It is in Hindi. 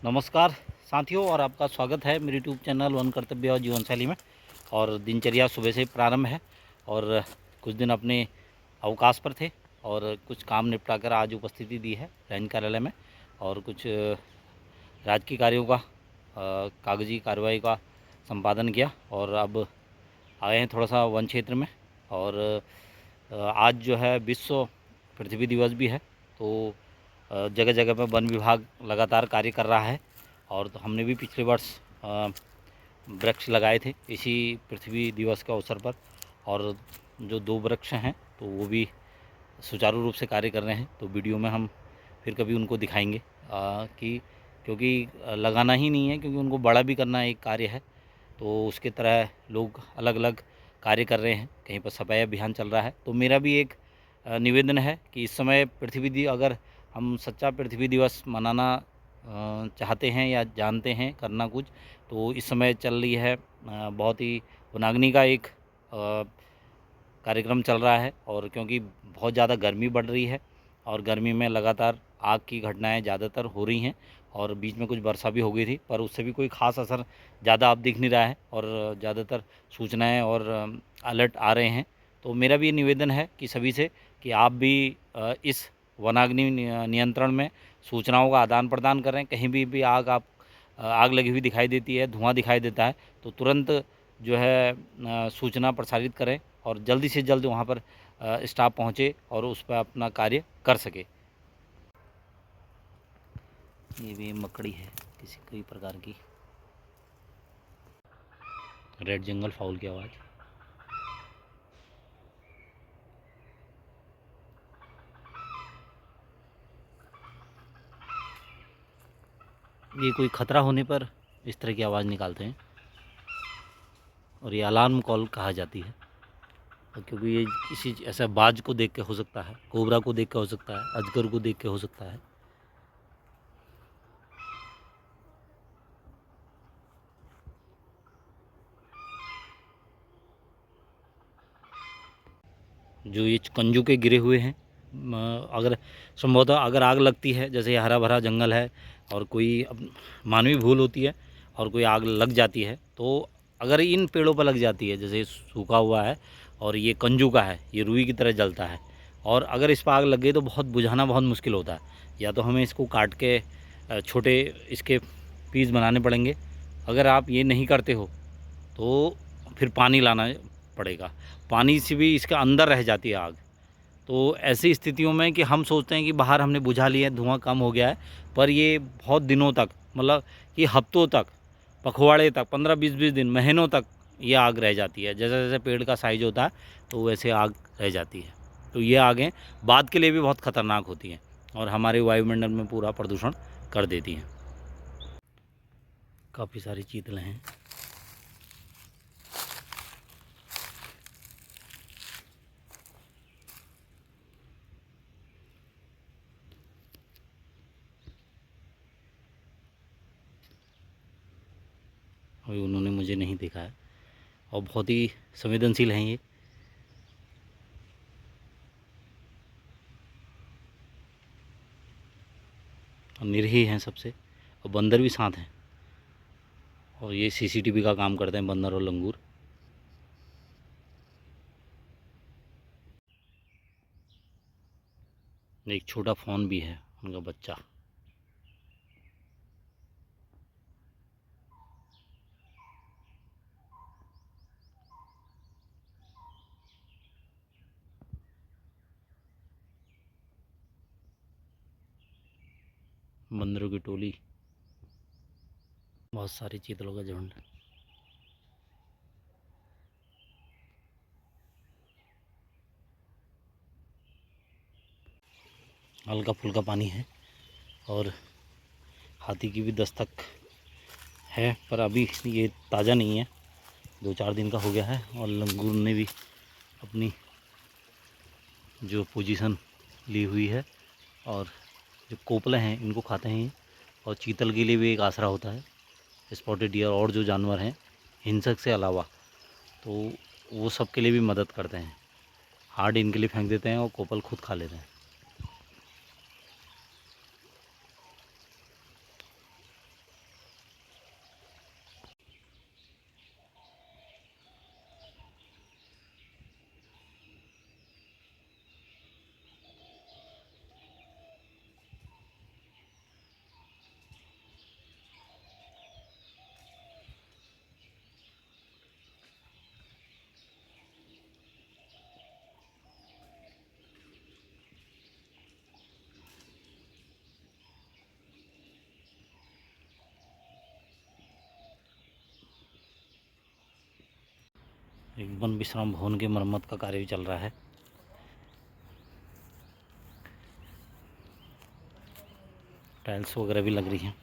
नमस्कार साथियों, और आपका स्वागत है मेरे यूट्यूब चैनल वन कर्तव्य और जीवन शैली में। और दिनचर्या सुबह से प्रारंभ है और कुछ दिन अपने अवकाश पर थे और कुछ काम निपटा कर आज उपस्थिति दी है रैन कार्यालय में और कुछ राजकीय कार्यों का कागजी कार्रवाई का संपादन किया और अब आए हैं थोड़ा सा वन क्षेत्र में। और आज जो है विश्व पृथ्वी दिवस भी है, तो जगह जगह पर वन विभाग लगातार कार्य कर रहा है। और तो हमने भी पिछले वर्ष वृक्ष लगाए थे इसी पृथ्वी दिवस के अवसर पर, और जो 2 वृक्ष हैं तो वो भी सुचारू रूप से कार्य कर रहे हैं। तो वीडियो में हम फिर कभी उनको दिखाएंगे कि क्योंकि लगाना ही नहीं है, क्योंकि उनको बड़ा भी करना एक कार्य है। तो उसके तरह लोग अलग अलग कार्य कर रहे हैं, कहीं पर सफाई अभियान चल रहा है। तो मेरा भी एक निवेदन है कि इस समय अगर हम सच्चा पृथ्वी दिवस मनाना चाहते हैं या जानते हैं करना कुछ, तो इस समय चल रही है बहुत ही वनाग्नि का एक कार्यक्रम चल रहा है। और क्योंकि बहुत ज़्यादा गर्मी बढ़ रही है और गर्मी में लगातार आग की घटनाएं ज़्यादातर हो रही हैं, और बीच में कुछ वर्षा भी हो गई थी, पर उससे भी कोई ख़ास असर ज़्यादा अब दिख नहीं रहा है और ज़्यादातर सूचनाएं और अलर्ट आ रहे हैं। तो मेरा भी ये निवेदन है कि सभी से कि आप भी इस वनाग्नि नियंत्रण में सूचनाओं का आदान प्रदान करें। कहीं भी आग लगी हुई दिखाई देती है, धुआं दिखाई देता है, तो तुरंत जो है सूचना प्रसारित करें और जल्दी से जल्द वहाँ पर स्टाफ पहुँचे और उस पर अपना कार्य कर सके। ये भी मकड़ी है किसी कोई प्रकार की, रेड जंगल फाउल की आवाज़। ये कोई ख़तरा होने पर इस तरह की आवाज़ निकालते हैं और ये अलार्म कॉल कहा जाती है। क्योंकि ये किसी ऐसा बाज को देख के हो सकता है, कोबरा को देख के हो सकता है, अजगर को देख के हो सकता है। जो ये कंजू के गिरे हुए हैं, अगर संभवतः अगर आग लगती है, जैसे ये हरा भरा जंगल है और कोई मानवीय भूल होती है और कोई आग लग जाती है, तो अगर इन पेड़ों पर लग जाती है, जैसे सूखा हुआ है और ये कंजू का है, ये रुई की तरह जलता है, और अगर इस पर आग लग गई तो बुझाना बहुत मुश्किल होता है। या तो हमें इसको काट के छोटे इसके पीस बनाने पड़ेंगे। अगर आप ये नहीं करते हो तो फिर पानी लाना पड़ेगा, पानी से भी इसके अंदर रह जाती है आग। तो ऐसी स्थितियों में कि हम सोचते हैं कि बाहर हमने बुझा लिया है, धुआं कम हो गया है, पर ये बहुत दिनों तक, मतलब कि हफ्तों तक, पखवाड़े तक, 15-20 दिन, महीनों तक ये आग रह जाती है। जैसे जैसे पेड़ का साइज होता है तो वैसे आग रह जाती है। तो ये आगें बाद के लिए भी बहुत ख़तरनाक होती हैं और हमारे वायुमंडल में पूरा प्रदूषण कर देती हैं। काफ़ी सारी चीतलें हैं। अभी उन्होंने मुझे नहीं देखा है और बहुत ही संवेदनशील हैं ये। और निरीह हैं सबसे, और बंदर भी साथ हैं, और ये सीसीटीवी का काम करते हैं बंदर और लंगूर। एक छोटा फोन भी है, उनका बच्चा। बंदरों की टोली, बहुत सारे चीतलों का झुंड। हल्का फुल्का पानी है और हाथी की भी दस्तक है, पर अभी ये ताज़ा नहीं है, 2-4 दिन का हो गया है। और लंगूर ने भी अपनी जो पोजीशन ली हुई है, और जो कोपले हैं इनको खाते हैं ये, और चीतल के लिए भी एक आसरा होता है। स्पॉटेड डियर और जो जानवर हैं हिंसक से अलावा, तो वो सब के लिए भी मदद करते हैं। हार्ड इनके लिए फेंक देते हैं और कोपल खुद खा लेते हैं। एक वन विश्राम भवन की मरम्मत का कार्य भी चल रहा है। टाइल्स वगैरह भी लग रही हैं।